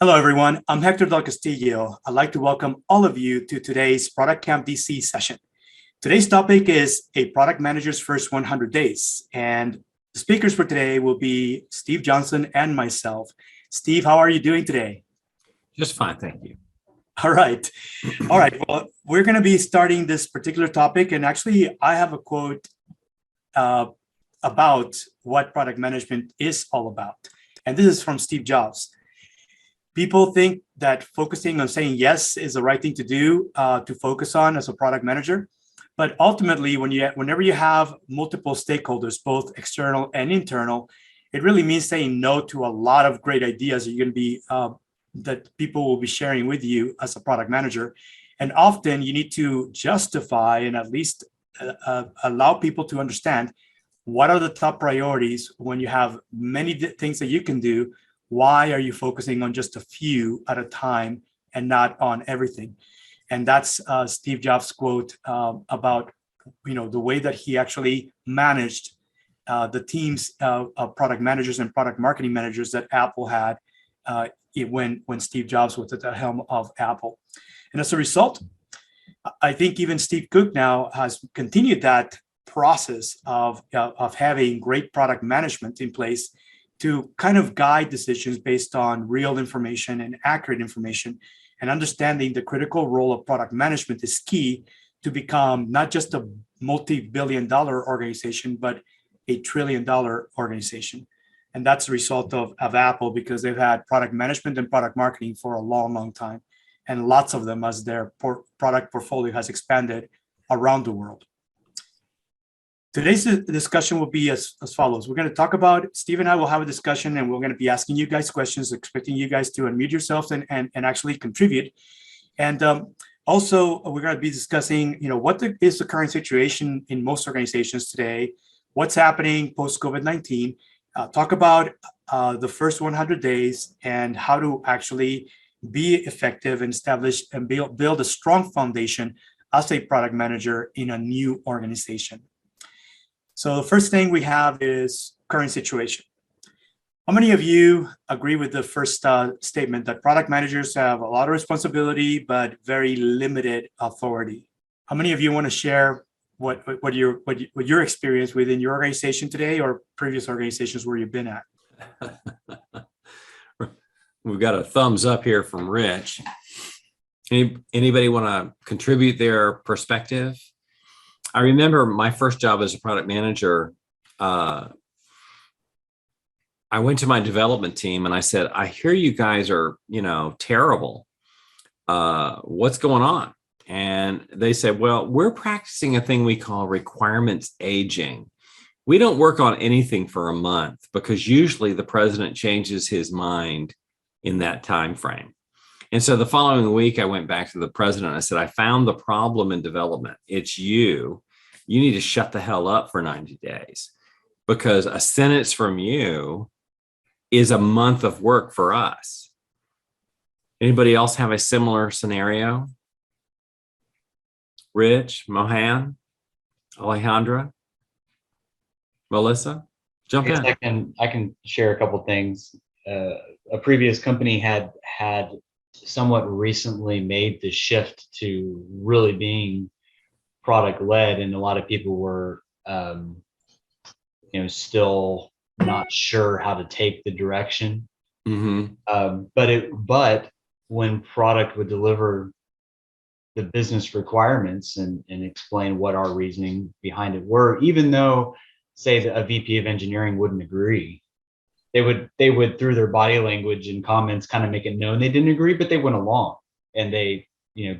Hello, everyone. I'm Hector Castillo. I'd like to welcome all of you to today's ProductCamp DC session. Today's topic is a product manager's first 100 days. And the speakers for today will be Steve Johnson and myself. Steve, how are you doing today? Just fine, thank you. All right. All right. Well, we're going to be starting this particular topic. And actually, I have a quote about what product management is all about. And this is from Steve Jobs. People think that focusing on saying yes is the right thing to do, to focus on as a product manager. But ultimately, whenever you have multiple stakeholders, both external and internal, it really means saying no to a lot of great ideas you're going to be that people will be sharing with you as a product manager. And often you need to justify and at least allow people to understand what are the top priorities when you have many things that you can do. Why are you focusing on just a few at a time and not on everything? And that's Steve Jobs' quote about the way that he actually managed the teams of product managers and product marketing managers that Apple had when Steve Jobs was at the helm of Apple. And as a result, I think even Steve Cook now has continued that process of having great product management in place to kind of guide decisions based on real information and accurate information, and understanding the critical role of product management is key to become not just a multi-billion-dollar organization, but a trillion-dollar organization. And that's the result of Apple, because they've had product management and product marketing for a long, long time, and lots of them as their product portfolio has expanded around the world. Today's discussion will be as follows. We're going to talk about, Steve and I will have a discussion, and we're going to be asking you guys questions, expecting you guys to unmute yourselves and actually contribute. And also, we're going to be discussing, what is the current situation in most organizations today, what's happening post-COVID-19, talk about the first 100 days and how to actually be effective and establish and build a strong foundation as a product manager in a new organization. So the first thing we have is current situation. How many of you agree with the first statement that product managers have a lot of responsibility, but very limited authority? How many of you want to share what your experience within your organization today or previous organizations where you've been at? We've got a thumbs up here from Rich. Anybody want to contribute their perspective? I remember my first job as a product manager. I went to my development team and I said, I hear you guys are, terrible. What's going on? And they said, well, we're practicing a thing we call requirements aging. We don't work on anything for a month because usually the president changes his mind in that time frame. And so the following week, I went back to the president and I said, I found the problem in development. It's you. You need to shut the hell up for 90 days because a sentence from you is a month of work for us. Anybody else have a similar scenario? Rich, Mohan, Alejandra, Melissa, jump in. I can share a couple things. A previous company had somewhat recently made the shift to really being product led, and a lot of people were still not sure how to take the direction. But when product would deliver the business requirements and explain what our reasoning behind it were, even though say that a VP of engineering wouldn't agree, they would through their body language and comments kind of make it known they didn't agree, but they went along and they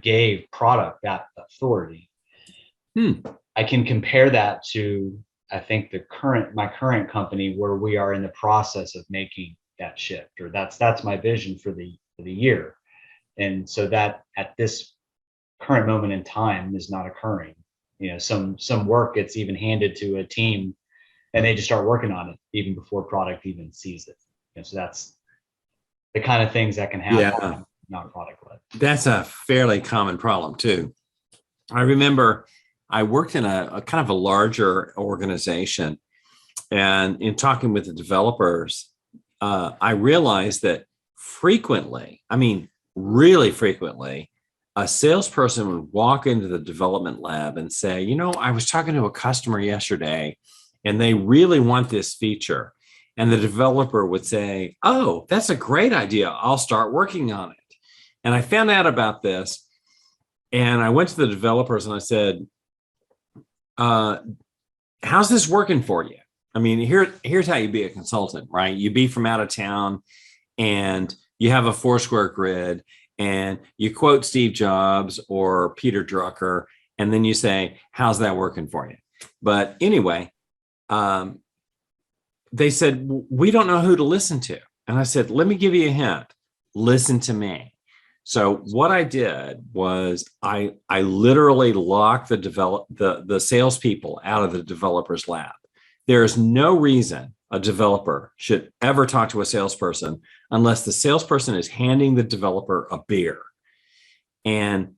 gave product that authority. I can compare that to, I think, my current company, where we are in the process of making that shift, or that's my vision for the year. And so that at this current moment in time is not occurring. Some work gets even handed to a team and they just start working on it even before product even sees it. So that's the kind of things that can happen, not product led. That's a fairly common problem too. I remember I worked in a kind of a larger organization, and in talking with the developers, I realized that frequently, I mean, really frequently, a salesperson would walk into the development lab and say, you know, I was talking to a customer yesterday and they really want this feature. And the developer would say, oh, that's a great idea. I'll start working on it. And I found out about this. And I went to the developers and I said, how's this working for you? I mean, here's how you be a consultant, right? You be from out of town and you have a 4-square grid and you quote Steve Jobs or Peter Drucker, and then you say, how's that working for you? But anyway, they said, we don't know who to listen to. And I said, let me give you a hint. Listen to me. So what I did was I literally locked the salespeople out of the developer's lab. There is no reason a developer should ever talk to a salesperson unless the salesperson is handing the developer a beer. And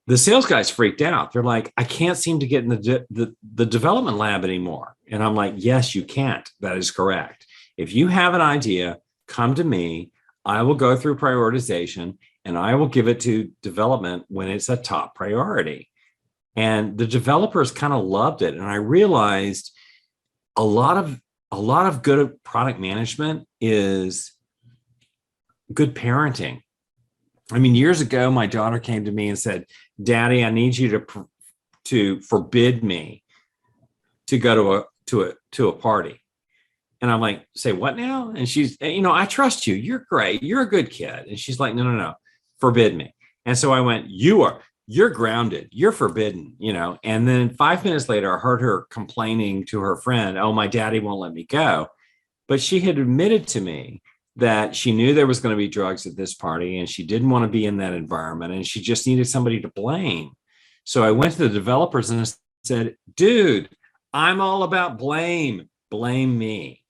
the sales guys freaked out. They're like, I can't seem to get in the development lab anymore. And I'm like, yes, you can't. That is correct. If you have an idea, come to me. I will go through prioritization and I will give it to development when it's a top priority. And the developers kind of loved it. And I realized a lot of good product management is good parenting. I mean, years ago, my daughter came to me and said, Daddy, I need you to forbid me to go to a party. And I'm like, say what now? And she's, you know, I trust you. You're great. You're a good kid. And she's like, no, forbid me. And so I went, you're grounded. You're forbidden, you know. And then 5 minutes later, I heard her complaining to her friend, oh, my daddy won't let me go. But she had admitted to me that she knew there was going to be drugs at this party and she didn't want to be in that environment and she just needed somebody to blame. So I went to the developers and said, dude, I'm all about blame me.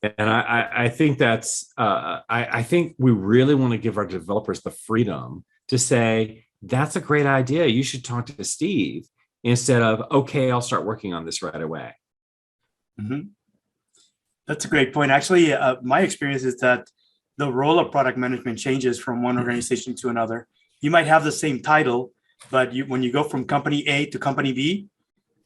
And I think that's, I think we really want to give our developers the freedom to say, that's a great idea. You should talk to Steve instead of, okay, I'll start working on this right away. Mm-hmm. That's a great point. Actually, my experience is that the role of product management changes from one organization to another. You might have the same title, but when you go from company A to company B,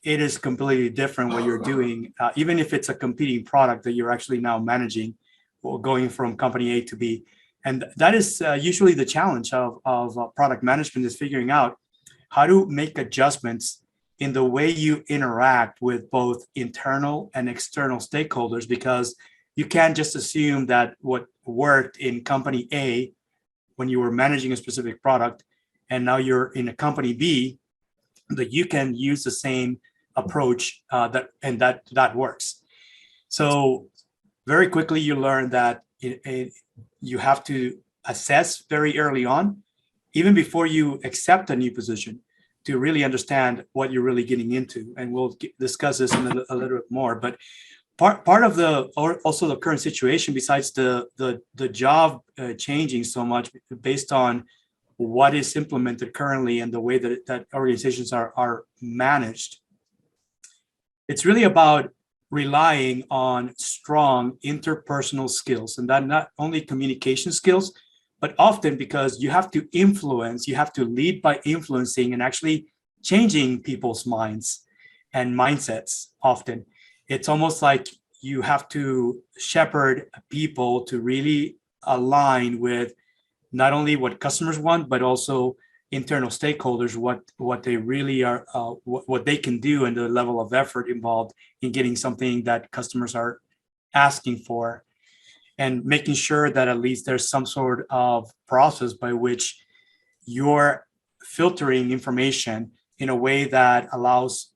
it is completely different what you're doing, even if it's a competing product that you're actually now managing or going from company A to B. And that is usually the challenge of product management, is figuring out how to make adjustments in the way you interact with both internal and external stakeholders, because you can't just assume that what worked in company A when you were managing a specific product and now you're in a company B, that you can use the same approach that works. So very quickly you learn that you have to assess very early on, even before you accept a new position, to really understand what you're really getting into. And we'll discuss this in a little bit more. But part of also the current situation, besides the job changing so much based on what is implemented currently and the way that organizations are managed, it's really about relying on strong interpersonal skills, and that not only communication skills, but often because you have to influence, you have to lead by influencing and actually changing people's minds and mindsets. Often it's almost like you have to shepherd people to really align with not only what customers want, but also internal stakeholders, what they really are, what they can do, and the level of effort involved in getting something that customers are asking for, and making sure that at least there's some sort of process by which you're filtering information in a way that allows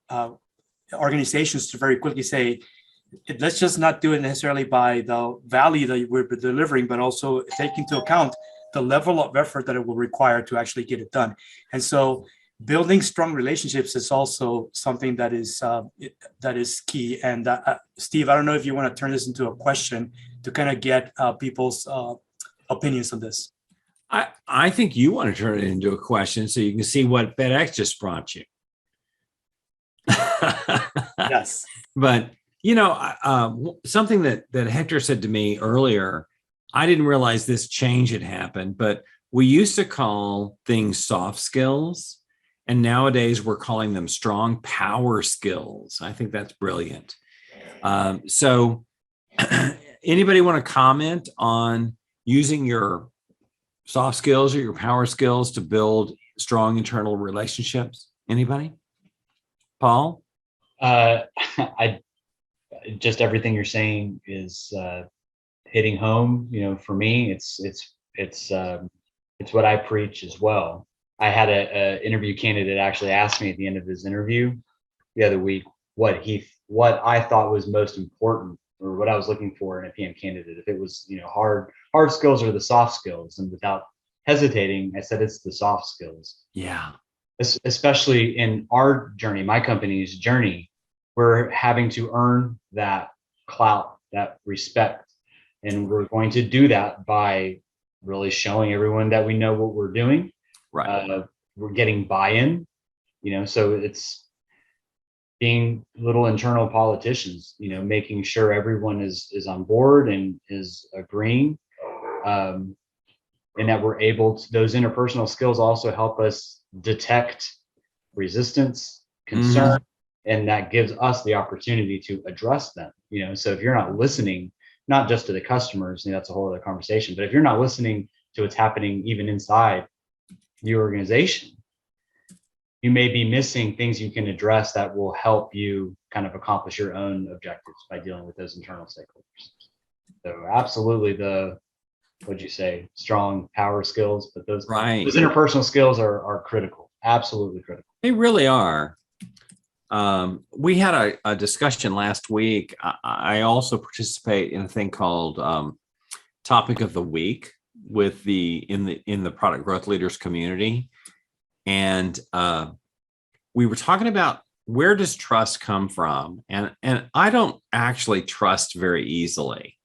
organizations to very quickly say, let's just not do it necessarily by the value that we're delivering, but also take into account the level of effort that it will require to actually get it done. And so building strong relationships is also something that is key. And Steve, I don't know if you want to turn this into a question to kind of get people's opinions on this. I think you want to turn it into a question so you can see what FedEx just brought you. Yes. But, you know, something that Hector said to me earlier I didn't realize this change had happened, but we used to call things soft skills. And nowadays we're calling them strong power skills. I think that's brilliant. So anybody want to comment on using your soft skills or your power skills to build strong internal relationships? Anybody? Paul? I just everything you're saying is hitting home. For me, it's what I preach as well. I had a interview candidate actually ask me at the end of his interview the other week what I thought was most important, or what I was looking for in a PM candidate. If it was hard skills or the soft skills, and without hesitating, I said it's the soft skills. Yeah. Especially in our journey, my company's journey, we're having to earn that clout, that respect, and we're going to do that by really showing everyone that we know what we're doing. Right. We're getting buy-in, so it's being little internal politicians, making sure everyone is on board and is agreeing, and that we're able to, those interpersonal skills also help us detect resistance, concern, and that gives us the opportunity to address them. So if you're not listening, not just to the customers, that's a whole other conversation, but if you're not listening to what's happening even inside the organization, you may be missing things you can address that will help you kind of accomplish your own objectives by dealing with those internal stakeholders. So absolutely what'd you say, strong power skills, but those interpersonal skills are critical, absolutely critical. They really are. We had a discussion last week. I also participate in a thing called Topic of the Week with in the product growth leaders community. And we were talking about, where does trust come from? And I don't actually trust very easily.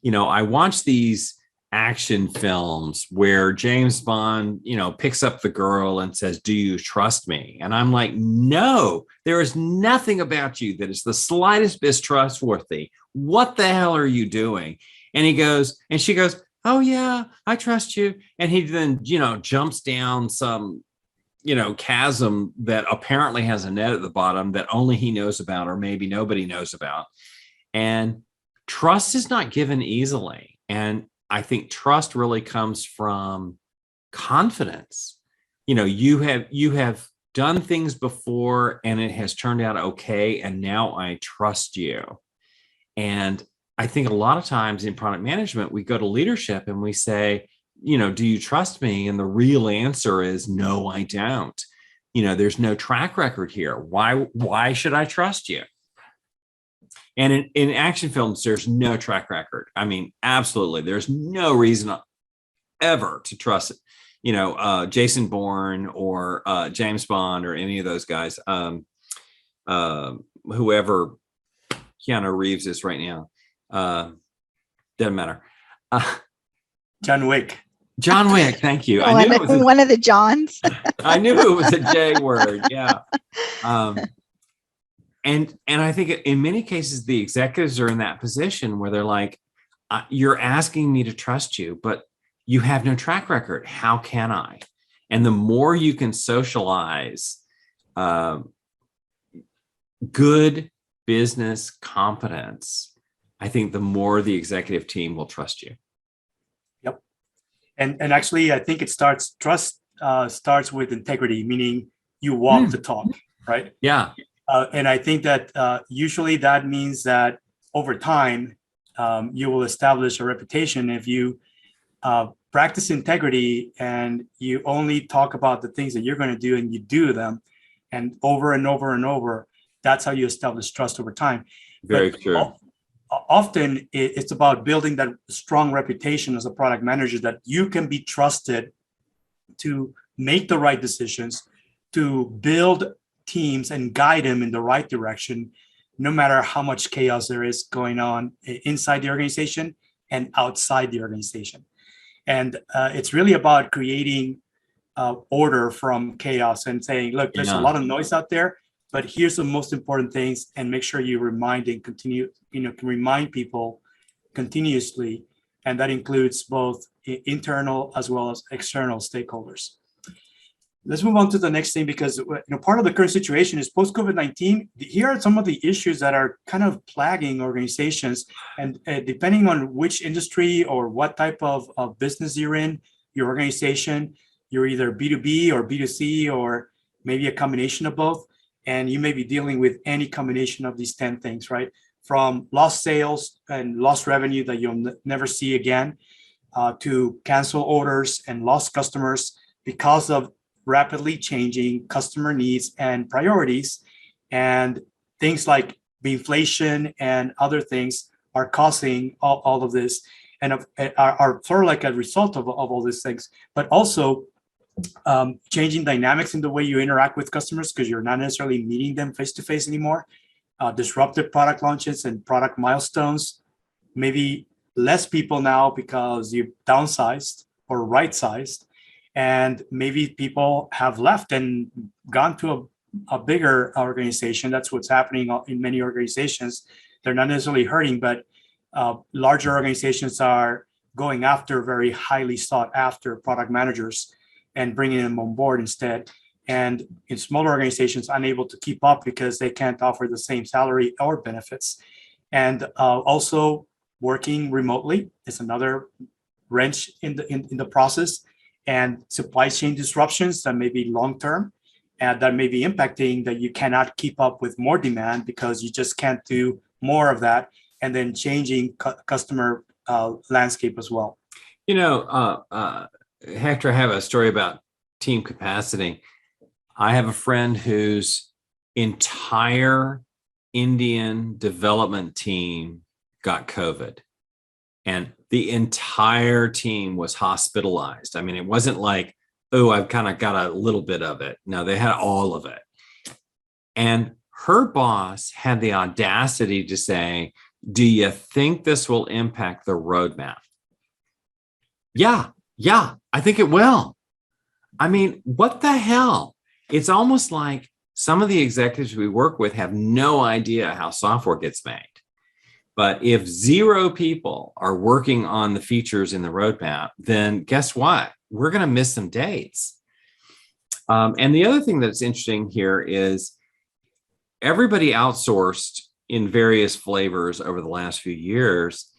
I watch these action films where James Bond, picks up the girl and says, "Do you trust me?" And I'm like, no, there is nothing about you that is the slightest bit trustworthy. What the hell are you doing? And she goes, "Oh yeah, I trust you." And he then, jumps down some, chasm that apparently has a net at the bottom that only he knows about, or maybe nobody knows about. And trust is not given easily. And I think trust really comes from confidence. You have done things before and it has turned out okay, and now I trust you. And I think a lot of times in product management, we go to leadership and we say, do you trust me? And the real answer is, no, I don't. There's no track record here. Why should I trust you? And in action films, there's no track record. I mean, absolutely. There's no reason ever to trust it. Jason Bourne or James Bond or any of those guys, whoever Keanu Reeves is right now. Doesn't matter. John Wick. John Wick, thank you. I knew it was one of the Johns. I knew it was a J word. Yeah. And I think in many cases, the executives are in that position where they're like, you're asking me to trust you, but you have no track record. How can I? And the more you can socialize good business competence, I think the more the executive team will trust you. Yep. And actually, I think trust starts with integrity, meaning you walk the talk, right? Yeah. And I think that usually that means that over time, you will establish a reputation if you practice integrity and you only talk about the things that you're going to do and you do them, and over and over and over. That's how you establish trust over time. Very true. Often it's about building that strong reputation as a product manager, that you can be trusted to make the right decisions, to build teams and guide them in the right direction, no matter how much chaos there is going on inside the organization and outside the organization. And it's really about creating order from chaos and saying, look, there's a lot of noise out there, but here's the most important things, and make sure you remind and continue, can remind people continuously and that includes both internal as well as external stakeholders. Let's move on to the next thing, because part of the current situation is post-COVID-19. Here are some of the issues that are kind of plaguing organizations, and depending on which industry or what type of business you're in, your organization, you're either B2B or B2C or maybe a combination of both, and you may be dealing with any combination of these 10 things, right? From lost sales and lost revenue that you'll never see again, to cancel orders and lost customers because of rapidly changing customer needs and priorities. And things like inflation and other things are causing all of this, and are sort of like a result of all these things. But also changing dynamics in the way you interact with customers, because you're not necessarily meeting them face to face anymore. Disruptive product launches and product milestones. Maybe less people now because you've downsized or right-sized. And maybe people have left and gone to a bigger organization. That's what's happening in many organizations. They're not necessarily hurting, but larger organizations are going after very highly sought after product managers and bringing them on board instead. And in smaller organizations, unable to keep up because they can't offer the same salary or benefits. And also working remotely is another wrench in the process. And supply chain disruptions that may be long-term and that may be impacting that you cannot keep up with more demand because you just can't do more of that, and then changing customer landscape as well. Hector, I have a story about team capacity. I have a friend whose entire Indian development team got COVID. And the entire team was hospitalized. I mean, it wasn't like, oh, I've kind of got a little bit of it. No, they had all of it. And her boss had the audacity to say, do you think this will impact the roadmap? Yeah, I think it will. I mean, what the hell? It's almost like some of the executives we work with have no idea how software gets made. But if 0 people are working on the features in the roadmap, then guess what? We're going to miss some dates. And the other thing that's interesting here is everybody outsourced in various flavors over the last few years.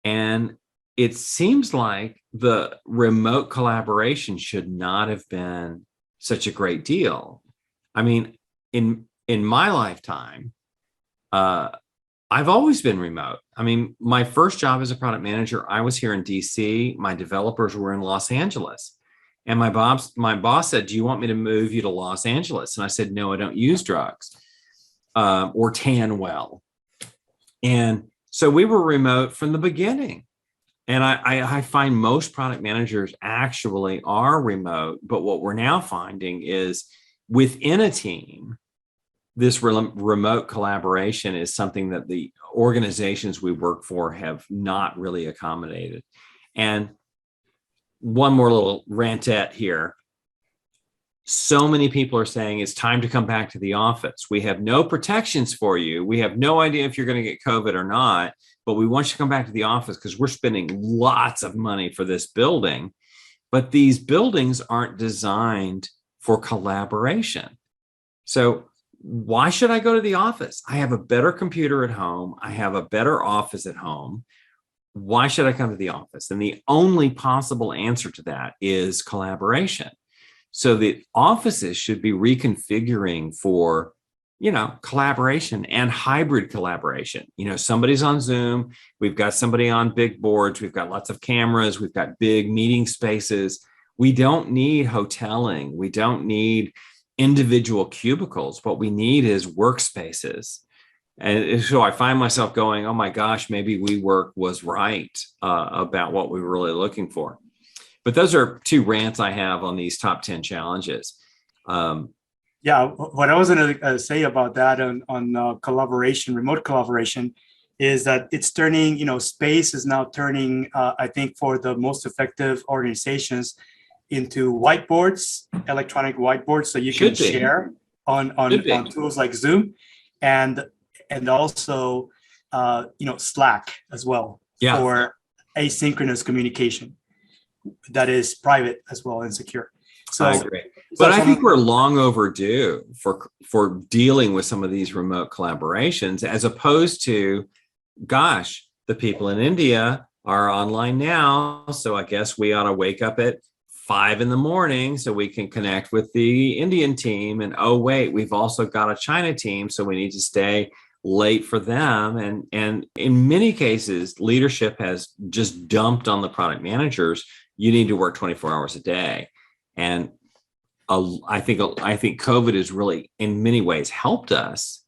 And it seems like the remote collaboration should not have been such a great deal. I mean, in my lifetime, I've always been remote. I mean, my first job as a product manager, I was here in DC. My developers were in Los Angeles. And my boss said, do you want me to move you to Los Angeles? And I said, no, I don't use drugs or tan well. And so we were remote from the beginning. And I find most product managers actually are remote. But what we're now finding is within a team, this remote collaboration is something that the organizations we work for have not really accommodated. And one more little rantette here. So many people are saying it's time to come back to the office. We have no protections for you. We have no idea if you're going to get COVID or not, but we want you to come back to the office because we're spending lots of money for this building. But these buildings aren't designed for collaboration. So why should I go to the office? I have a better computer at home. I have a better office at home. Why should I come to the office? And the only possible answer to that is collaboration. So the offices should be reconfiguring for, collaboration and hybrid collaboration. Somebody's on Zoom. We've got somebody on big boards. We've got lots of cameras. We've got big meeting spaces. We don't need hoteling. We don't need individual cubicles. What we need is workspaces. And so I find myself going, oh my gosh, maybe WeWork was right about what we were really looking for. But those are 2 rants I have on these top 10 challenges. Yeah, what I was going to say about that on collaboration, remote collaboration, is that it's turning, space is now turning, I think, for the most effective organizations into whiteboards, electronic whiteboards, so you can share on tools like Zoom, and also Slack as well. Yeah. For asynchronous communication that is private as well and secure. So I agree. But I think we're long overdue for dealing with some of these remote collaborations, as opposed to, gosh, the people in India are online now, so I guess we ought to wake up at 5 a.m. so we can connect with the Indian team. And oh wait, we've also got a China team, so we need to stay late for them. And in many cases, leadership has just dumped on the product managers, you need to work 24 hours a day. And I think COVID has really, in many ways, helped us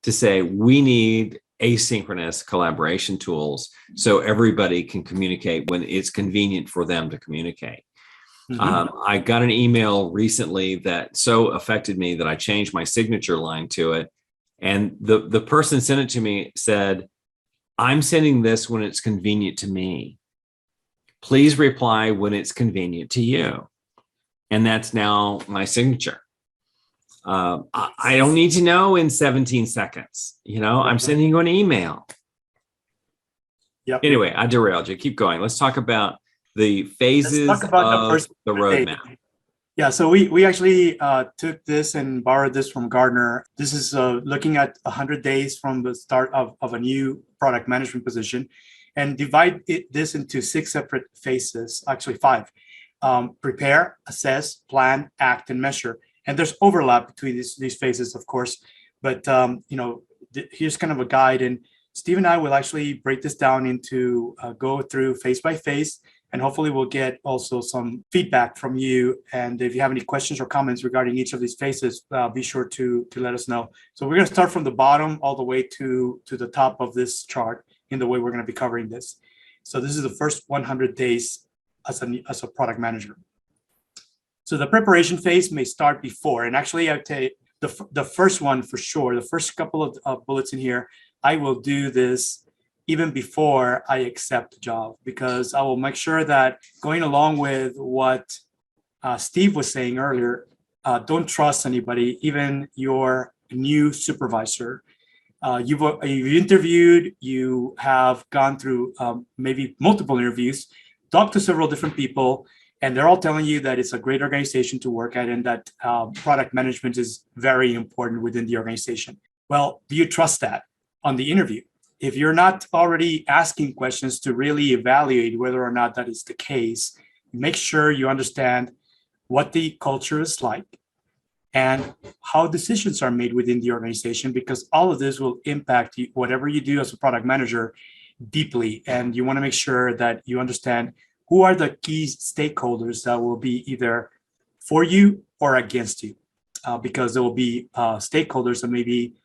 to say we need asynchronous collaboration tools so everybody can communicate when it's convenient for them to communicate. I got an email recently that so affected me that I changed my signature line to it. And the person sent it to me, said, I'm sending this when it's convenient to me. Please reply when it's convenient to you. And that's now my signature. I don't need to know in 17 seconds. I'm sending you an email. Yep. Anyway, I derailed you. Keep going. Let's talk about the phases of the roadmap. Yeah, so we actually took this and borrowed this from Gartner. This is looking at 100 days from the start of a new product management position, and divide this into 6 separate phases, actually 5. Prepare, assess, plan, act, and measure. And there's overlap between these phases, of course. But here's kind of a guide, and Steve and I will actually break this down into go through phase by phase. And hopefully we'll get also some feedback from you. And if you have any questions or comments regarding each of these phases, be sure to let us know. So we're going to start from the bottom all the way to the top of this chart in the way we're going to be covering this. So this is the first 100 days as a product manager. So the preparation phase may start before. And actually, I'd say the first one for sure, the first couple of bullets in here, I will do this even before I accept the job, because I will make sure that, going along with what Steve was saying earlier, don't trust anybody, even your new supervisor. You've interviewed, you have gone through maybe multiple interviews, talked to several different people, and they're all telling you that it's a great organization to work at and that product management is very important within the organization. Well, do you trust that on the interview? If you're not already asking questions to really evaluate whether or not that is the case, make sure you understand what the culture is like and how decisions are made within the organization, because all of this will impact you, whatever you do as a product manager, deeply. And you want to make sure that you understand who are the key stakeholders that will be either for you or against you, because there will be stakeholders that may be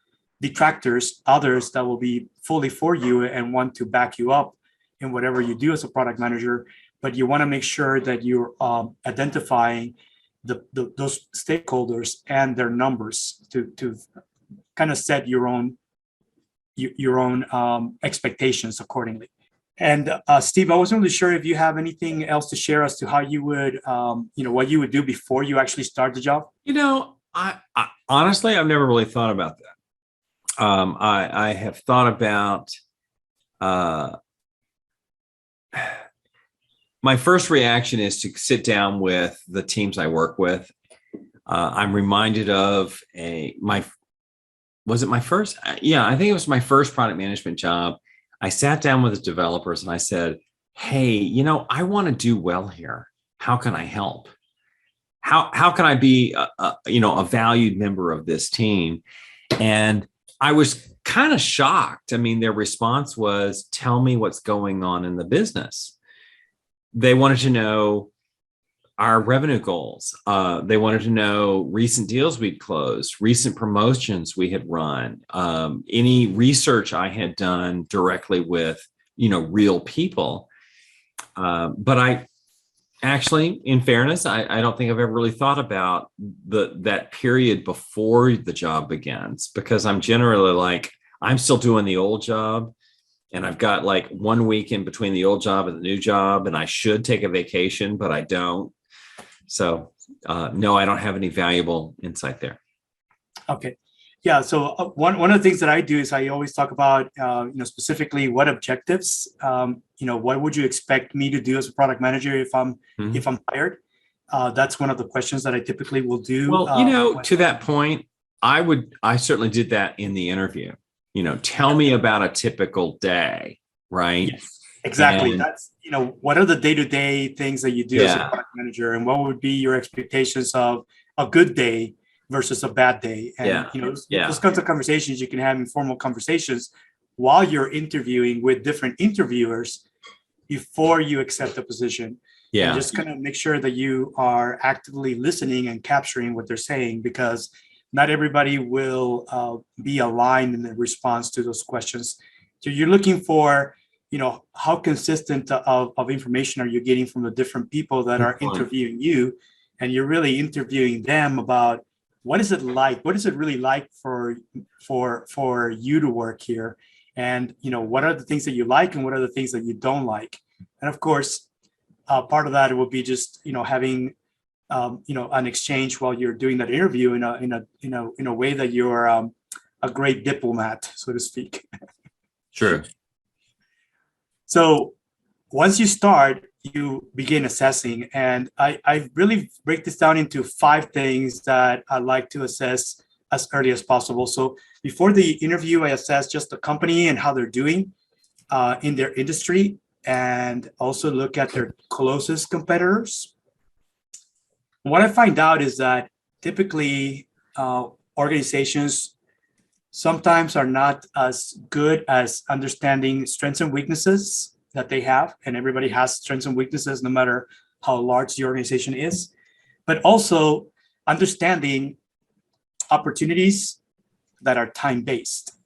detractors, others that will be fully for you and want to back you up in whatever you do as a product manager. But you want to make sure that you're identifying those stakeholders and their numbers to kind of set your own expectations accordingly. And Steve, I wasn't really sure if you have anything else to share as to how you would, what you would do before you actually start the job. I honestly, I've never really thought about that. I have thought about my first reaction is to sit down with the teams I work with. I'm reminded of was it my first? Yeah, I think it was my first product management job. I sat down with the developers and I said, hey, I want to do well here. How can I help? How can I be a valued member of this team? And I was kind of shocked. I mean, their response was, tell me what's going on in the business. They wanted to know our revenue goals. They wanted to know recent deals we'd closed, recent promotions we had run, any research I had done directly with, real people. But I actually, in fairness, I don't think I've ever really thought about that period before the job begins, because I'm generally like, I'm still doing the old job and I've got like 1 week in between the old job and the new job, and I should take a vacation, but I don't. So no, I don't have any valuable insight there. Okay. Yeah. So one of the things that I do is I always talk about, specifically what objectives, what would you expect me to do as a product manager if I'm hired? That's one of the questions that I typically will do. Well, to that point, I certainly did that in the interview. Tell me about a typical day, right? Yes, exactly. And That's, what are the day-to-day things that you do as a product manager, and what would be your expectations of a good day versus a bad day? And, those kinds of conversations you can have, informal conversations while you're interviewing with different interviewers before you accept the position. And just kind of make sure that you are actively listening and capturing what they're saying, because not everybody will be aligned in the response to those questions. So you're looking for, how consistent of information are you getting from the different people that are interviewing you, and you're really interviewing them about what is it like, what is it really like for you to work here, and what are the things that you like and what are the things that you don't like. And of course, part of that will be just having an exchange while you're doing that interview in a way that you're a great diplomat, so to speak. True. So once you start, you begin assessing, and I really break this down into 5 things that I like to assess as early as possible. So before the interview, I assess just the company and how they're doing in their industry, and also look at their closest competitors. What I find out is that typically organizations sometimes are not as good as understanding strengths and weaknesses that they have. And everybody has strengths and weaknesses, no matter how large the organization is. But also understanding opportunities that are time-based.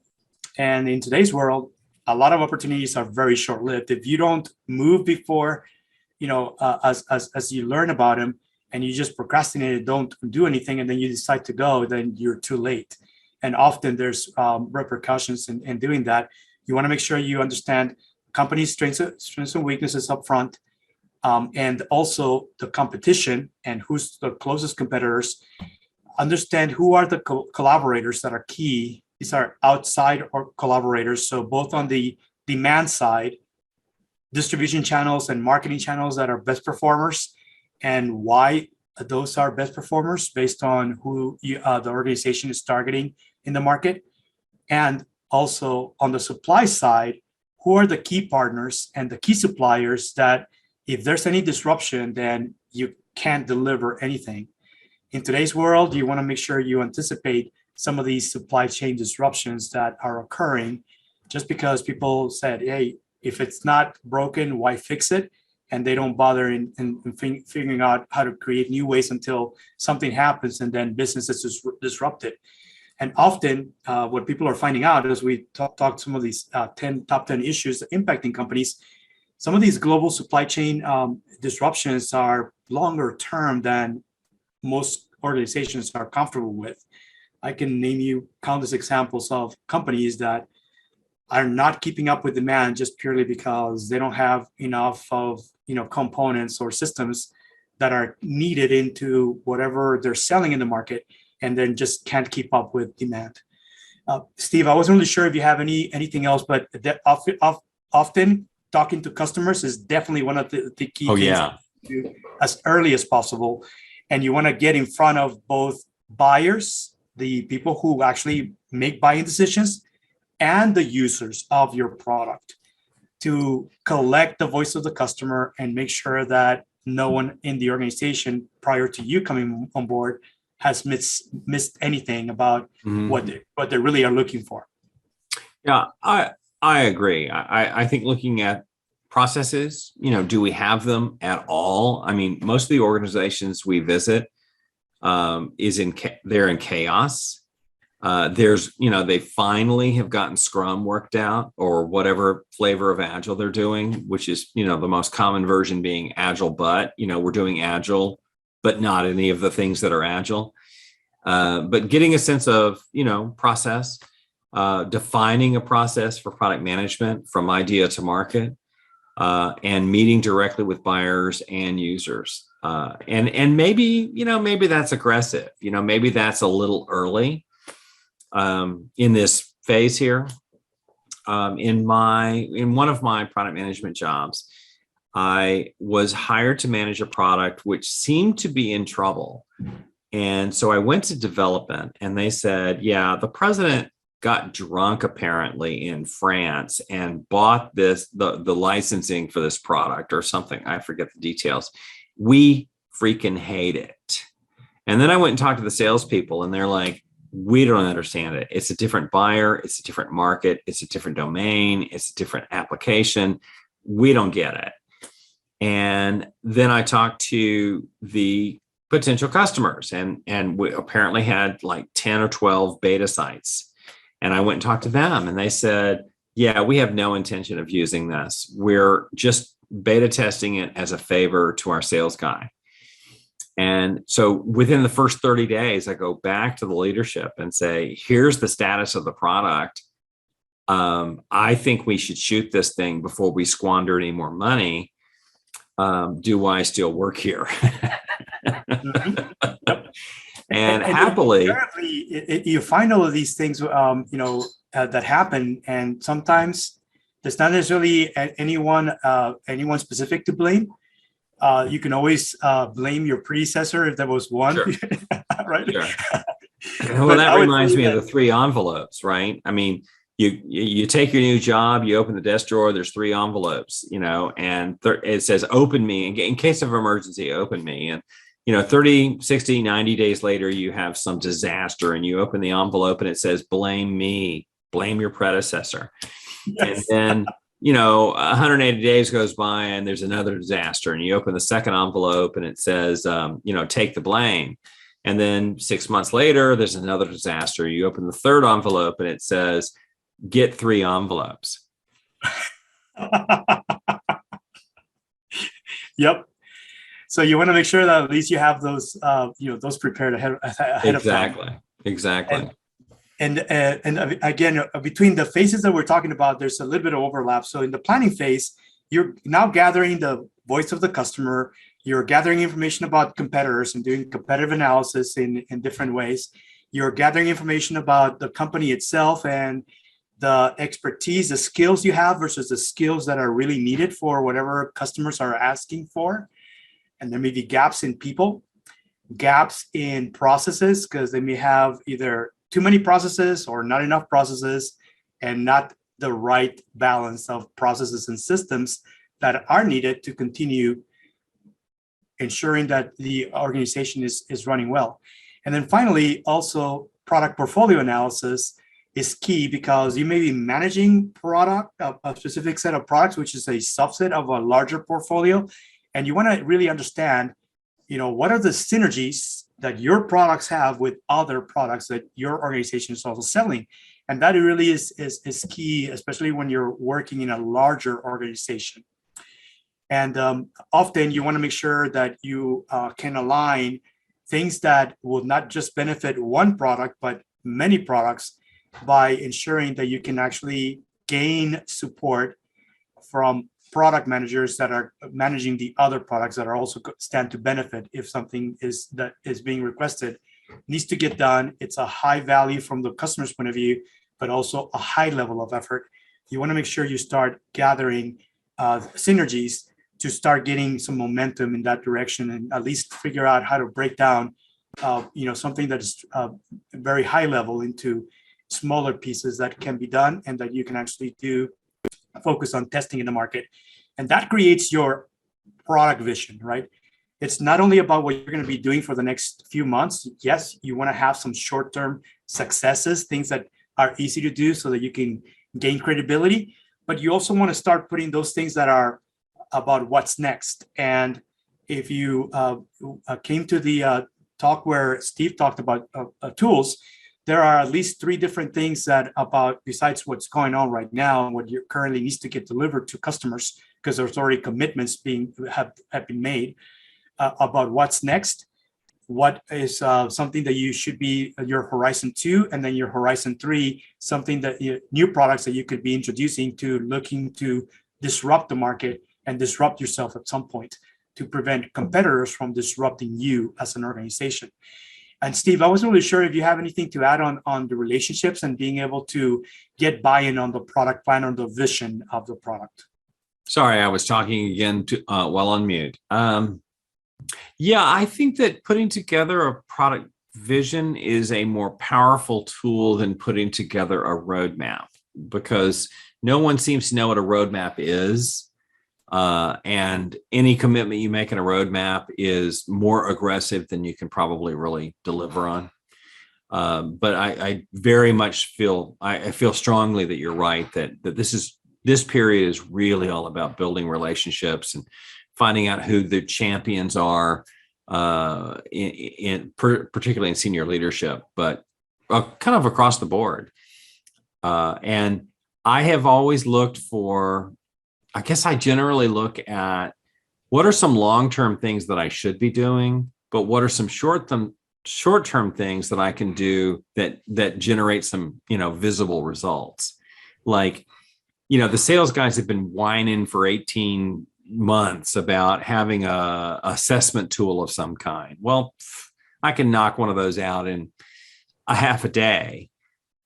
And in today's world, a lot of opportunities are very short-lived. If you don't move before, as you learn about them, and you just procrastinate, don't do anything, and then you decide to go, then you're too late. And often there's repercussions in doing that. You want to make sure you understand company's strengths and weaknesses up front, and also the competition and who's the closest competitors. Understand who are the collaborators that are key. These are outside or collaborators. So both on the demand side, distribution channels and marketing channels that are best performers, and why those are best performers based on who the organization is targeting in the market. And also on the supply side, who are the key partners and the key suppliers that if there's any disruption, then you can't deliver anything. In today's world, you want to make sure you anticipate some of these supply chain disruptions that are occurring, just because people said, hey, if it's not broken, why fix it? And they don't bother in figuring out how to create new ways until something happens, and then business is disrupted. And often what people are finding out as we talk some of these top 10 issues impacting companies, some of these global supply chain disruptions are longer term than most organizations are comfortable with. I can name you countless examples of companies that are not keeping up with demand just purely because they don't have enough of components or systems that are needed into whatever they're selling in the market, and then just can't keep up with demand. Steve, I wasn't really sure if you have anything else, but often talking to customers is definitely one of the key things to do as early as possible. And you want to get in front of both buyers, the people who actually make buying decisions, and the users of your product, to collect the voice of the customer and make sure that no one in the organization prior to you coming on board has missed anything about what they really are looking for. Yeah, I agree. I think looking at processes, do we have them at all? I mean, most of the organizations we visit they're in chaos. They finally have gotten Scrum worked out, or whatever flavor of Agile they're doing, which is, the most common version being Agile, but, we're doing Agile, but not any of the things that are Agile. But getting a sense of, process, defining a process for product management from idea to market, and meeting directly with buyers and users. And maybe that's aggressive, maybe that's a little early. in this phase here. In one of my product management jobs, I was hired to manage a product which seemed to be in trouble. And so I went to development and they said, yeah, the president got drunk apparently in France and bought the licensing for this product or something. I forget the details. We freaking hate it. And then I went and talked to the salespeople and they're like, we don't understand it. It's a different buyer. It's a different market. It's a different domain. It's a different application. We don't get it. And then I talked to the potential customers and we apparently had like 10 or 12 beta sites. And I went and talked to them and they said, yeah, we have no intention of using this. We're just beta testing it as a favor to our sales guy. And so within the first 30 days, I go back to the leadership and say, here's the status of the product. I think we should shoot this thing before we squander any more money. Do I still work here? Mm-hmm. Yep. And happily, you find all of these things, that happen, and sometimes there's not necessarily anyone specific to blame. You can always blame your predecessor if there was one, sure. right? Sure. Well, that reminds me of the 3 envelopes, right? I mean, you take your new job, you open the desk drawer, there's 3 envelopes, and it says open me in case of emergency, open me. And 30, 60, 90 days later, you have some disaster and you open the envelope and it says, blame me, blame your predecessor. Yes. And then, 180 days goes by and there's another disaster and you open the second envelope and it says, take the blame. And then 6 months later, there's another disaster. You open the third envelope and it says, get 3 envelopes. Yep. So you want to make sure that at least you have those, those prepared ahead exactly. of time. Exactly. And again, between the phases that we're talking about, there's a little bit of overlap. So in the planning phase, you're now gathering the voice of the customer. You're gathering information about competitors and doing competitive analysis in different ways. You're gathering information about the company itself and the expertise, the skills you have versus the skills that are really needed for whatever customers are asking for. And there may be gaps in people, gaps in processes, because they may have either too many processes or not enough processes and not the right balance of processes and systems that are needed to continue ensuring that the organization is running well. And then finally, also product portfolio analysis is key because you may be managing a specific set of products, which is a subset of a larger portfolio. And you want to really understand, what are the synergies that your products have with other products that your organization is also selling. And that really is key, especially when you're working in a larger organization. And often you want to make sure that you can align things that will not just benefit one product, but many products by ensuring that you can actually gain support from product managers that are managing the other products that are also stand to benefit if something that is being requested needs to get done. It's a high value from the customer's point of view, but also a high level of effort. You want to make sure you start gathering synergies to start getting some momentum in that direction and at least figure out how to break down something that is very high level into smaller pieces that can be done and that you can actually focus on testing in the market. And that creates your product vision, right? It's not only about what you're going to be doing for the next few months. Yes, you want to have some short-term successes, things that are easy to do so that you can gain credibility, but you also want to start putting those things that are about what's next. And if you came to the talk where Steve talked about tools, there are at least 3 different things besides what's going on right now and what you currently needs to get delivered to customers, because there's already commitments have been made about what's next, what is something that you should be your Horizon 2, and then your Horizon 3, something that new products that you could be introducing to looking to disrupt the market and disrupt yourself at some point to prevent competitors from disrupting you as an organization. And Steve, I wasn't really sure if you have anything to add on the relationships and being able to get buy-in on the product plan or the vision of the product. Sorry, I was talking again while on mute. Yeah, I think that putting together a product vision is a more powerful tool than putting together a roadmap, because no one seems to know what a roadmap is. And any commitment you make in a roadmap is more aggressive than you can probably really deliver on. But I very much feel, I feel strongly that you're right, that this period is really all about building relationships and finding out who the champions are, particularly in senior leadership, but kind of across the board. And I have always looked for, I guess I generally look at what are some long-term things that I should be doing, but what are some short-term things that I can do that generate some, visible results. Like, the sales guys have been whining for 18 months about having a assessment tool of some kind. Well, I can knock one of those out in a half a day.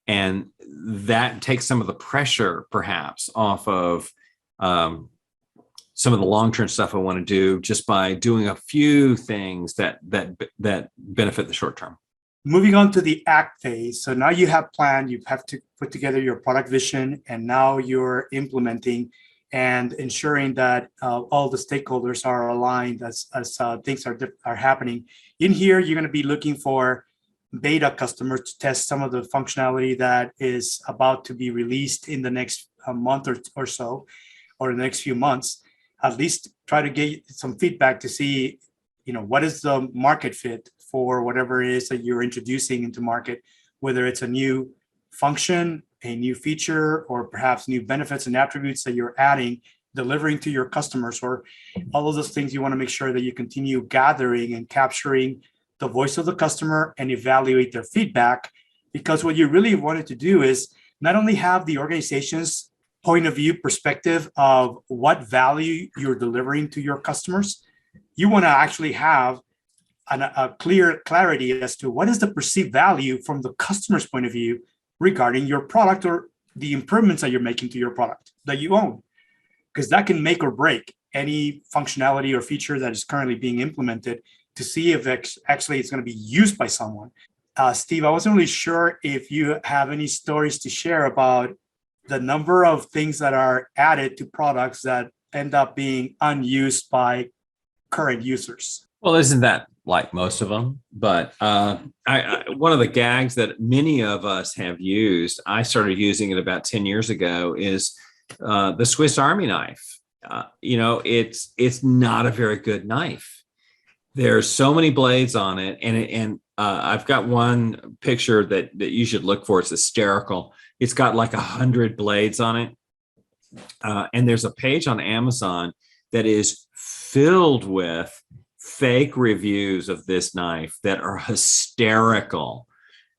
And that takes some of the pressure perhaps off of some of the long-term stuff I want to do just by doing a few things that benefit the short term. Moving on to the act phase. So now you have planned, you have to put together your product vision, and now you're implementing and ensuring that all the stakeholders are aligned as things are happening. In here, you're going to be looking for beta customers to test some of the functionality that is about to be released in the next month or so, or the next few months. At least try to get some feedback to see, what is the market fit for whatever it is that you're introducing into market, whether it's a new function, a new feature, or perhaps new benefits and attributes that you're adding, delivering to your customers, or all of those things. You want to make sure that you continue gathering and capturing the voice of the customer and evaluate their feedback, because what you really wanted to do is not only have the organization's point of view perspective of what value you're delivering to your customers, you want to actually have a clear clarity as to what is the perceived value from the customer's point of view regarding your product or the improvements that you're making to your product that you own, because that can make or break any functionality or feature that is currently being implemented to see if actually it's going to be used by someone. Steve, I wasn't really sure if you have any stories to share about the number of things that are added to products that end up being unused by current users. Well, isn't that like most of them? But one of the gags that many of us have used, I started using it about 10 years ago, is the Swiss Army knife. It's not a very good knife. There's so many blades on it, and I've got one picture that you should look for. It's hysterical. It's got like 100 blades on it, and there's a page on Amazon that is filled with fake reviews of this knife that are hysterical.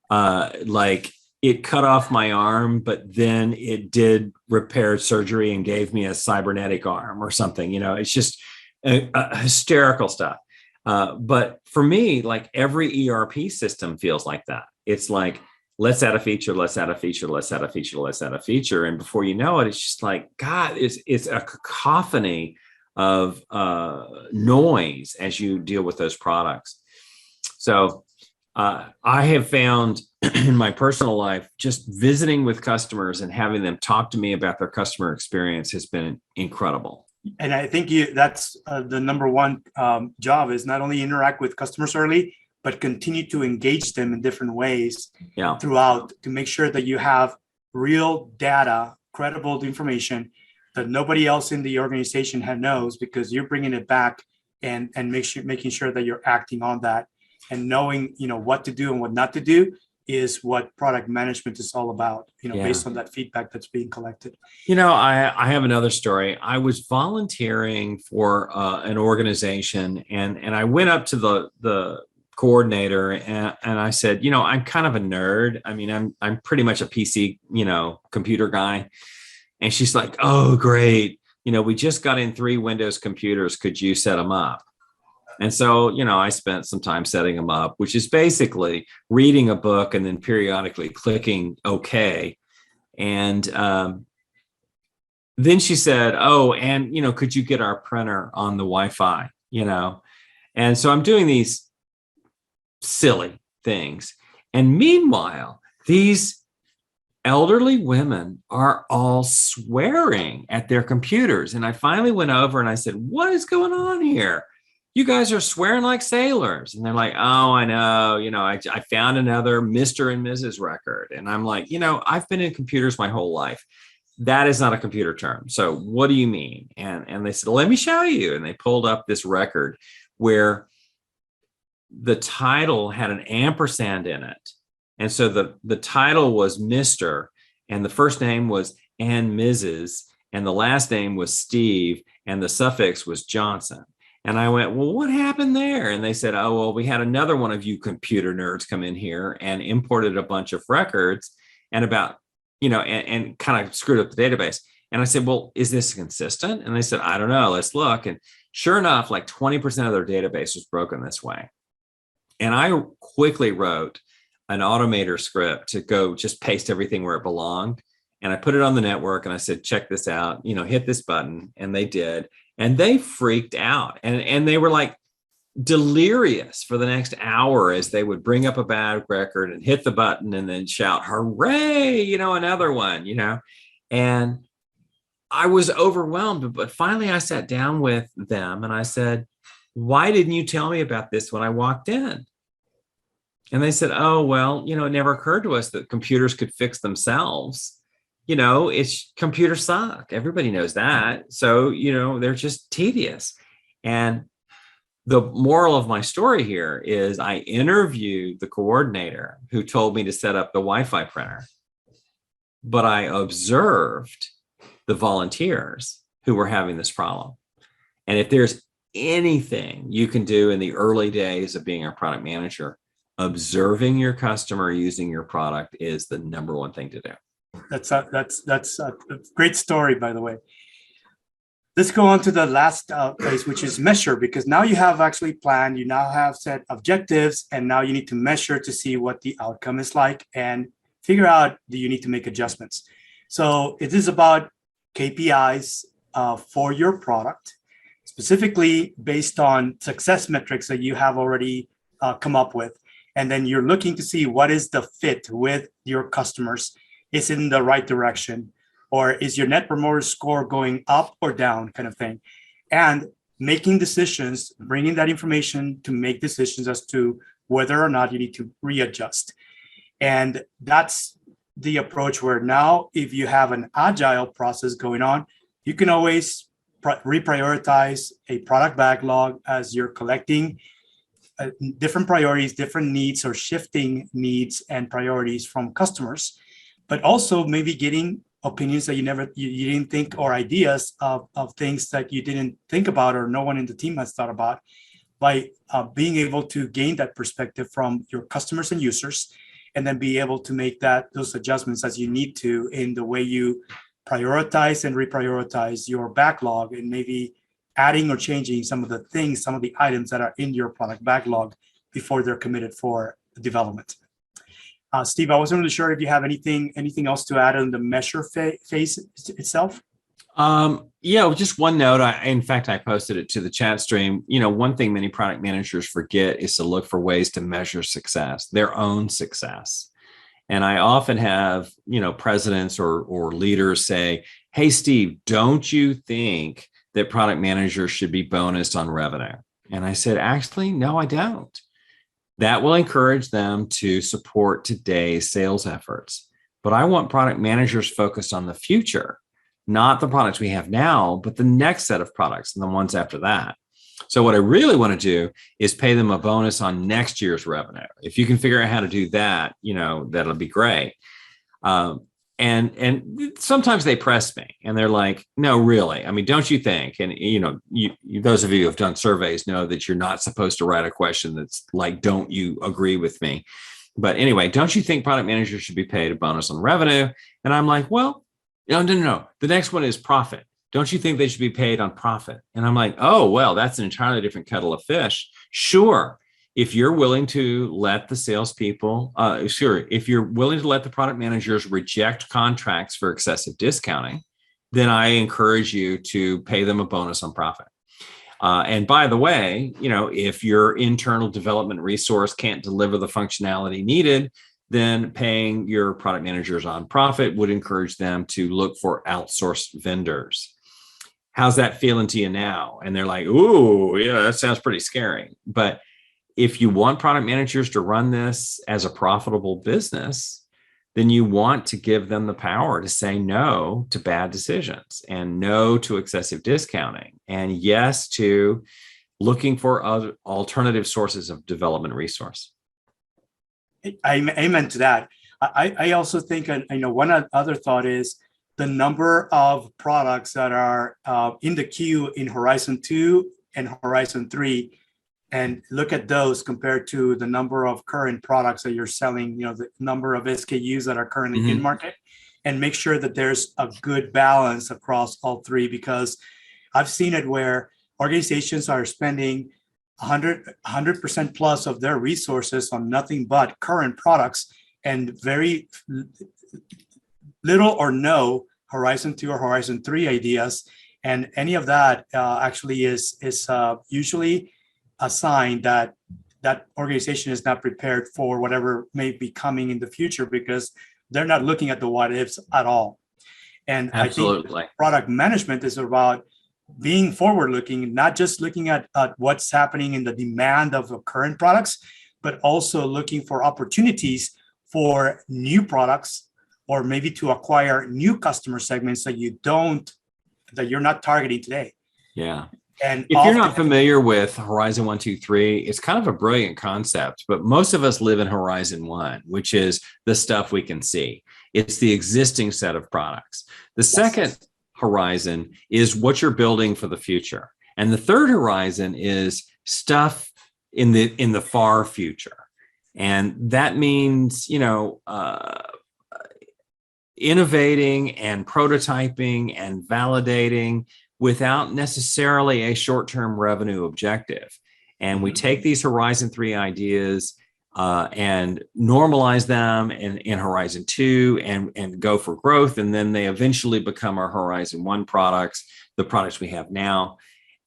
Like, it cut off my arm, but then it did repair surgery and gave me a cybernetic arm or something. It's just hysterical stuff. But for me, like, every ERP system feels like that. It's like, let's add a feature, let's add a feature, let's add a feature, let's add a feature. And before you know it, it's just like, God, it's a cacophony of noise as you deal with those products. So I have found in my personal life, just visiting with customers and having them talk to me about their customer experience has been incredible. And I think that's the number one job, is not only interact with customers early, but continue to engage them in different ways throughout, to make sure that you have real data, credible information that nobody else in the organization knows, because you're bringing it back and making sure that you're acting on that, and knowing what to do and what not to do is what product management is all about, based on that feedback that's being collected. I have another story. I was volunteering for an organization, and I went up to the coordinator and I said, I'm kind of a nerd. I mean, I'm pretty much a PC, computer guy. And she's like, oh, great. We just got in 3 Windows computers. Could you set them up? And so, I spent some time setting them up, which is basically reading a book and then periodically clicking OK. And then she said, oh, and, could you get our printer on the Wi-Fi, And so I'm doing these silly things. And meanwhile, these elderly women are all swearing at their computers. And I finally went over and I said, what is going on here? You guys are swearing like sailors. And they're like, oh, I know, I found another Mr. and Mrs. record. And I'm like, I've been in computers my whole life. That is not a computer term. So what do you mean? And they said, let me show you. And they pulled up this record where the title had an ampersand in it. And so the title was Mr. and the first name was and Mrs. and the last name was Steve and the suffix was Johnson. And I went, well, what happened there? And they said, oh, well, we had another one of you computer nerds come in here and imported a bunch of records and and kind of screwed up the database. And I said, well, is this consistent? And they said, I don't know. Let's look. And sure enough, like 20% of their database was broken this way. And I quickly wrote an automator script to go just paste everything where it belonged. And I put it on the network and I said, check this out, hit this button. And they did. And they freaked out. And they were like delirious for the next hour as they would bring up a bad record and hit the button and then shout, hooray, another one, And I was overwhelmed. But finally, I sat down with them and I said, why didn't you tell me about this when I walked in? And they said, oh, well, it never occurred to us that computers could fix themselves. It's computers suck. Everybody knows that. So, they're just tedious. And the moral of my story here is I interviewed the coordinator who told me to set up the Wi-Fi printer, but I observed the volunteers who were having this problem. And if there's anything you can do in the early days of being a product manager, observing your customer using your product is the number one thing to do. That's a great story, by the way. Let's go on to the last place, which is measure, because now you have actually planned, you now have set objectives, and now you need to measure to see what the outcome is like and figure out, do you need to make adjustments? So it is about KPIs for your product, specifically based on success metrics that you have already come up with. And then you're looking to see what is the fit with your customers. Is it in the right direction? Or is your net promoter score going up or down, kind of thing? And making decisions, bringing that information to make decisions as to whether or not you need to readjust. And that's the approach where now, if you have an agile process going on, you can always reprioritize a product backlog as you're collecting different priorities, different needs, or shifting needs and priorities from customers, but also maybe getting opinions that you didn't think, or ideas of things that you didn't think about or no one in the team has thought about, by being able to gain that perspective from your customers and users, and then be able to make those adjustments as you need to in the way you prioritize and reprioritize your backlog, and maybe adding or changing some of the items that are in your product backlog before they're committed for development. Steve, I wasn't really sure if you have anything else to add on the measure phase itself. Just one note. In fact, I posted it to the chat stream. One thing many product managers forget is to look for ways to measure success, their own success. And I often have, presidents or leaders say, hey, Steve, don't you think that product managers should be bonused on revenue? And I said, actually, no, I don't. That will encourage them to support today's sales efforts. But I want product managers focused on the future, not the products we have now, but the next set of products and the ones after that. So what I really want to do is pay them a bonus on next year's revenue. If you can figure out how to do that, that'll be great. And sometimes they press me and they're like, no, really? I mean, don't you think? And, those of you who have done surveys know that you're not supposed to write a question that's like, don't you agree with me? But anyway, don't you think product managers should be paid a bonus on revenue? And I'm like, well, no. The next one is profit. Don't you think they should be paid on profit? And I'm like, oh, well, that's an entirely different kettle of fish. Sure. If you're willing to let the salespeople, if you're willing to let the product managers reject contracts for excessive discounting, then I encourage you to pay them a bonus on profit. And by the way, if your internal development resource can't deliver the functionality needed, then paying your product managers on profit would encourage them to look for outsourced vendors. How's that feeling to you now? And they're like, ooh, yeah, that sounds pretty scary. But if you want product managers to run this as a profitable business, then you want to give them the power to say no to bad decisions and no to excessive discounting and yes to looking for other alternative sources of development resource. Amen to that. I also think, one other thought is the number of products that are in the queue in Horizon 2 and Horizon 3, and look at those compared to the number of current products that you're selling, the number of SKUs that are currently in market, and make sure that there's a good balance across all three, because I've seen it where organizations are spending 100% plus of their resources on nothing but current products and very little or no Horizon 2 or Horizon 3 ideas. And any of that actually is usually a sign that that organization is not prepared for whatever may be coming in the future, because they're not looking at the what ifs at all. And absolutely, I think product management is about being forward looking, not just looking at what's happening in the demand of the current products, but also looking for opportunities for new products, or maybe to acquire new customer segments that you're not targeting today. Yeah. And if you're not familiar with Horizon 1, 2, 3, it's kind of a brilliant concept, but most of us live in Horizon 1, which is the stuff we can see. It's the existing set of products. The second horizon is what you're building for the future. And the third horizon is stuff in the far future. And that means, innovating and prototyping and validating without necessarily a short-term revenue objective. And we take these Horizon 3 ideas and normalize them in Horizon 2 and go for growth. And then they eventually become our Horizon 1 products, the products we have now.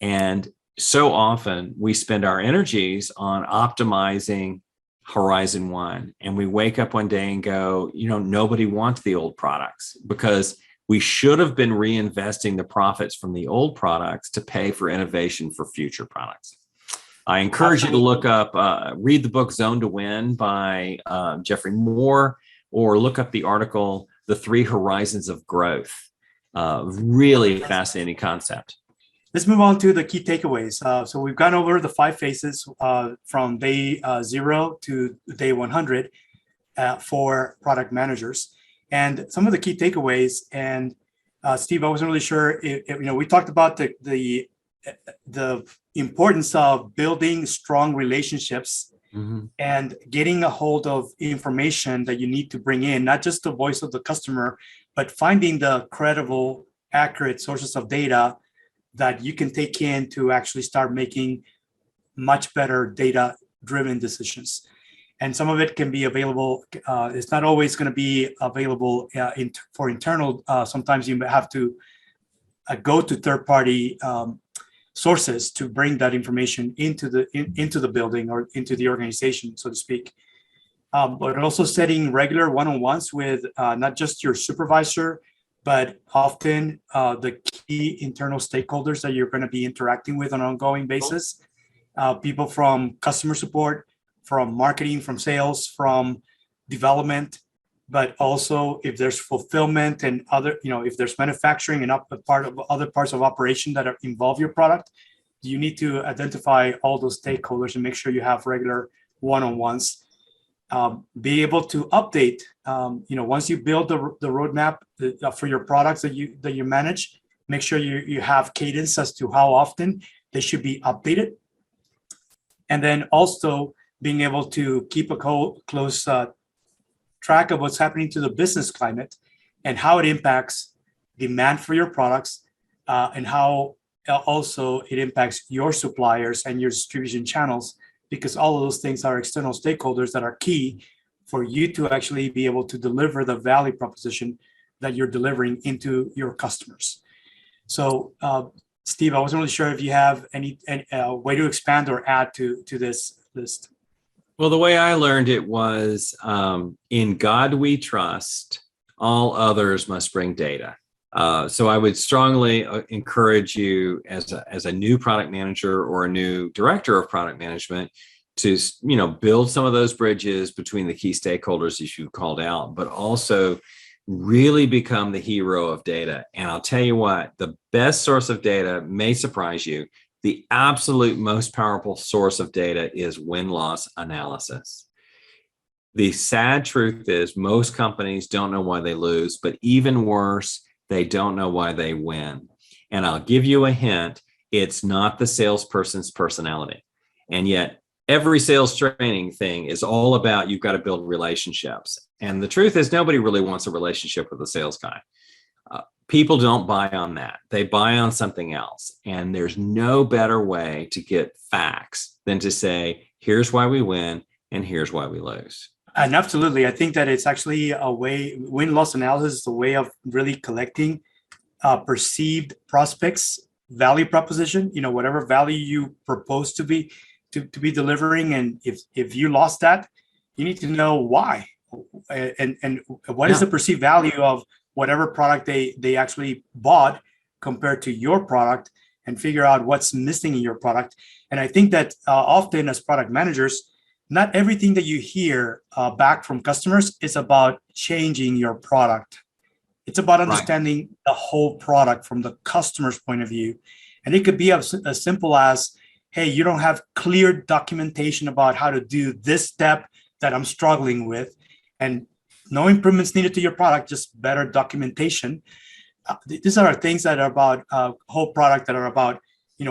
And so often we spend our energies on optimizing Horizon 1. And we wake up one day and go, nobody wants the old products, because we should have been reinvesting the profits from the old products to pay for innovation for future products. I encourage you to look up, read the book Zone to Win by Jeffrey Moore, or look up the article, The Three Horizons of Growth. Really fascinating concept. Let's move on to the key takeaways. So we've gone over the 5 phases from day 0 to day 100 for product managers. And some of the key takeaways, and Steve, I wasn't really sure if we talked about the importance of building strong relationships and getting a hold of information that you need to bring in, not just the voice of the customer, but finding the credible, accurate sources of data that you can take in to actually start making much better data-driven decisions. And some of it can be available. It's not always going to be available for internal. Sometimes you have to go to third-party sources to bring that information into the building or into the organization, so to speak. But also setting regular one-on-ones with not just your supervisor, but often the key internal stakeholders that you're going to be interacting with on an ongoing basis. People from customer support, from marketing, from sales, from development, but also if there's fulfillment and other, if there's manufacturing and other parts of operation that involve your product, you need to identify all those stakeholders and make sure you have regular one-on-ones. Be able to update, once you build the roadmap for your products that you manage, make sure you have cadence as to how often they should be updated. And then also being able to keep a close track of what's happening to the business climate and how it impacts demand for your products, and how also it impacts your suppliers and your distribution channels, because all of those things are external stakeholders that are key for you to actually be able to deliver the value proposition that you're delivering into your customers. So, Steve, I wasn't really sure if you have any way to expand or add to this list. Well, the way I learned it was in God we trust, all others must bring data. So I would strongly encourage you as a new product manager or a new director of product management to build some of those bridges between the key stakeholders as you called out, but also really become the hero of data. And I'll tell you what, the best source of data may surprise you. The absolute most powerful source of data is win-loss analysis. The sad truth is most companies don't know why they lose, but even worse, they don't know why they win. And I'll give you a hint, it's not the salesperson's personality. And yet every sales training thing is all about you've got to build relationships. And the truth is nobody really wants a relationship with a sales guy. People don't buy on that. They buy on something else. And there's no better way to get facts than to say, here's why we win and here's why we lose. And absolutely, I think that it's actually a way, win-loss analysis is a way of really collecting perceived prospects, value proposition, whatever value you propose to be delivering. And if you lost that, you need to know why and what is the perceived value of whatever product they actually bought compared to your product, and figure out what's missing in your product. And I think that often as product managers, not everything that you hear back from customers is about changing your product. It's about understanding the whole product from the customer's point of view. And it could be as simple as, hey, you don't have clear documentation about how to do this step that I'm struggling with, and no improvements needed to your product, just better documentation. These are things that are about whole product, that are about,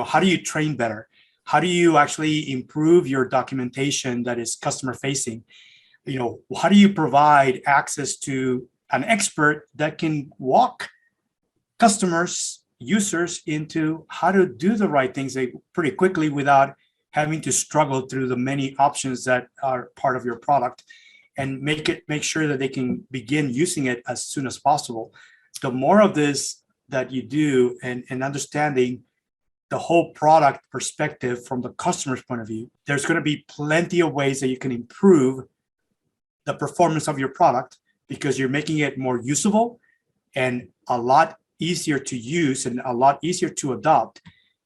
how do you train better? How do you actually improve your documentation that is customer facing? How do you provide access to an expert that can walk customers, users into how to do the right things pretty quickly without having to struggle through the many options that are part of your product, and make sure that they can begin using it as soon as possible. The more of this that you do, and understanding the whole product perspective from the customer's point of view, there's going to be plenty of ways that you can improve the performance of your product, because you're making it more usable and a lot easier to use and a lot easier to adopt.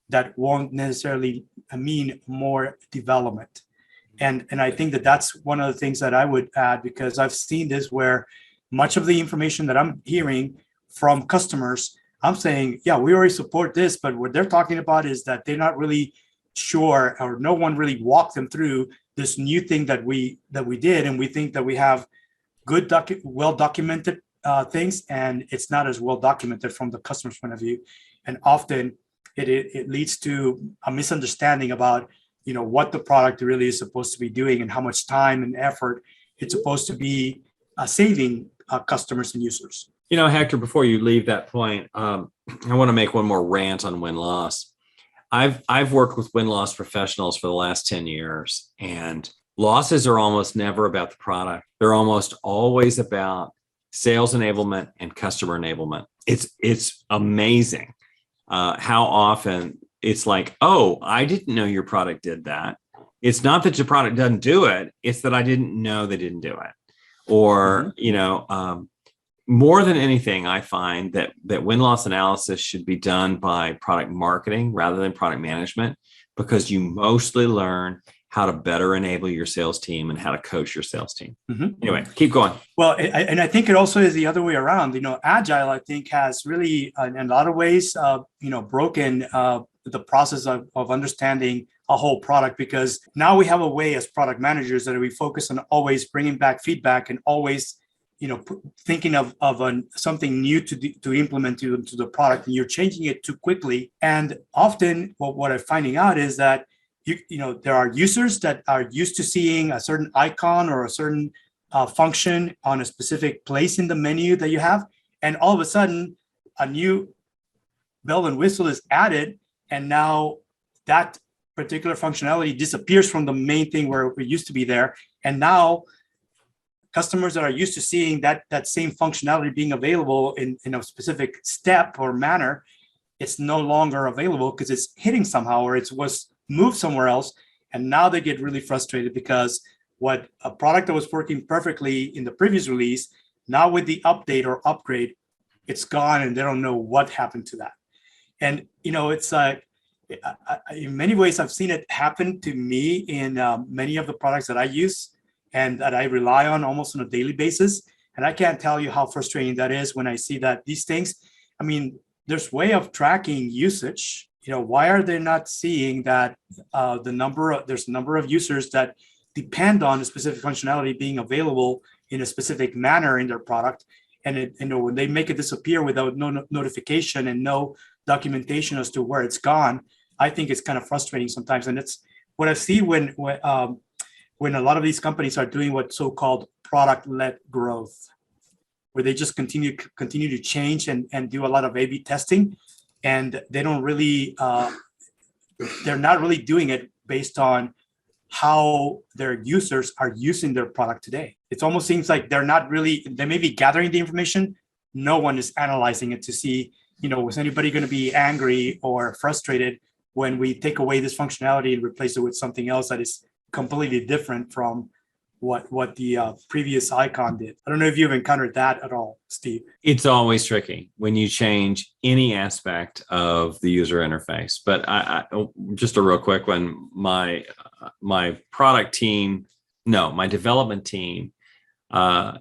That won't necessarily mean more development. And I think that that's one of the things that I would add, because I've seen this where much of the information that I'm hearing from customers, I'm saying, yeah, we already support this, but what they're talking about is that they're not really sure, or no one really walked them through this new thing that we did. And we think that we have good, well-documented things, and it's not as well documented from the customer's point of view. And often it leads to a misunderstanding about what the product really is supposed to be doing and how much time and effort it's supposed to be saving customers and users. Hector, before you leave that point, I want to make one more rant on win-loss. I've worked with win-loss professionals for the last 10 years, and losses are almost never about the product. They're almost always about sales enablement and customer enablement. It's amazing how often it's like, oh, I didn't know your product did that. It's not that your product doesn't do it. It's that I didn't know they didn't do it. Or, more than anything, I find that win-loss analysis should be done by product marketing rather than product management, because you mostly learn how to better enable your sales team and how to coach your sales team. Anyway, keep going. Well, and I think it also is the other way around. Agile, I think, has really, in a lot of ways, broken the process of understanding a whole product, because now we have a way as product managers that we focus on always bringing back feedback and always thinking of something new to implement into the product, and you're changing it too quickly. And often what I'm finding out is that there are users that are used to seeing a certain icon or a certain function on a specific place in the menu that you have, and all of a sudden a new bell and whistle is added, and now that particular functionality disappears from the main thing where it used to be there. And now customers that are used to seeing that same functionality being available in a specific step or manner, it's no longer available because it's hitting somehow, or it was moved somewhere else. And now they get really frustrated because what a product that was working perfectly in the previous release, now with the update or upgrade, it's gone and they don't know what happened to that. And, it's in many ways, I've seen it happen to me in many of the products that I use and that I rely on almost on a daily basis. And I can't tell you how frustrating that is when I see that these things, there's way of tracking usage. Why are they not seeing that there's a number of users that depend on a specific functionality being available in a specific manner in their product. And when they make it disappear without no notification and no documentation as to where it's gone, I think it's kind of frustrating sometimes. And it's what I see when a lot of these companies are doing what's so-called product-led growth, where they just continue to change and do a lot of A/B testing, and they don't really they're not really doing it based on how their users are using their product today. It almost seems like they may be gathering the information. No one is analyzing it to see, was anybody going to be angry or frustrated when we take away this functionality and replace it with something else that is completely different from what the previous icon did. I don't know if you've encountered that at all, Steve. It's always tricky when you change any aspect of the user interface. But I just a real quick one, my development team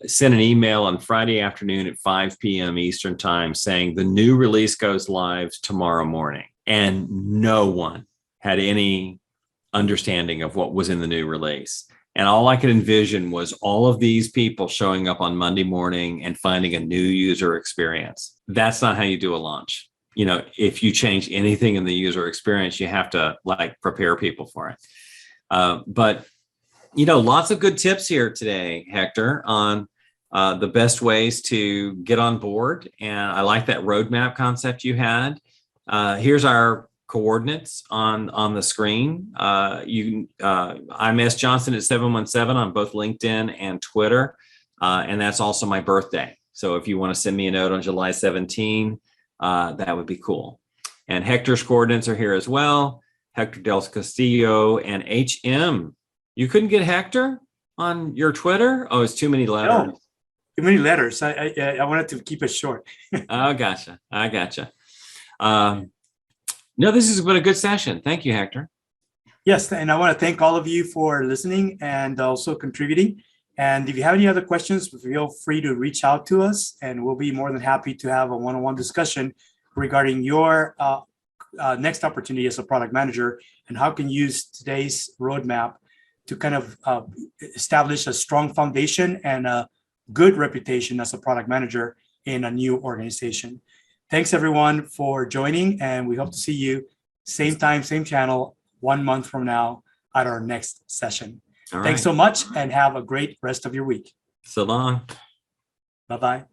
sent an email on Friday afternoon at 5 p.m. Eastern time saying the new release goes live tomorrow morning. And no one had any understanding of what was in the new release. And all I could envision was all of these people showing up on Monday morning and finding a new user experience. That's not how you do a launch. If you change anything in the user experience, you have to prepare people for it. But lots of good tips here today, Hector, on the best ways to get on board. And I like that roadmap concept you had. Here's our coordinates on the screen. I'm S. Johnson at 717 on both LinkedIn and Twitter. And that's also my birthday. So if you want to send me a note on July 17, that would be cool. And Hector's coordinates are here as well. Hector del Castillo and HM. You couldn't get Hector on your Twitter? Oh, it's too many letters. No, too many letters. I wanted to keep it short. I gotcha. No, this has been a good session. Thank you, Hector. Yes, and I want to thank all of you for listening and also contributing. And if you have any other questions, feel free to reach out to us, and we'll be more than happy to have a one-on-one discussion regarding your next opportunity as a product manager and how can you use today's roadmap to kind of establish a strong foundation and a good reputation as a product manager in a new organization. Thanks, everyone, for joining, and we hope to see you same time, same channel, 1 month from now at our next session. All right. Thanks so much, and have a great rest of your week. So long. Bye-bye.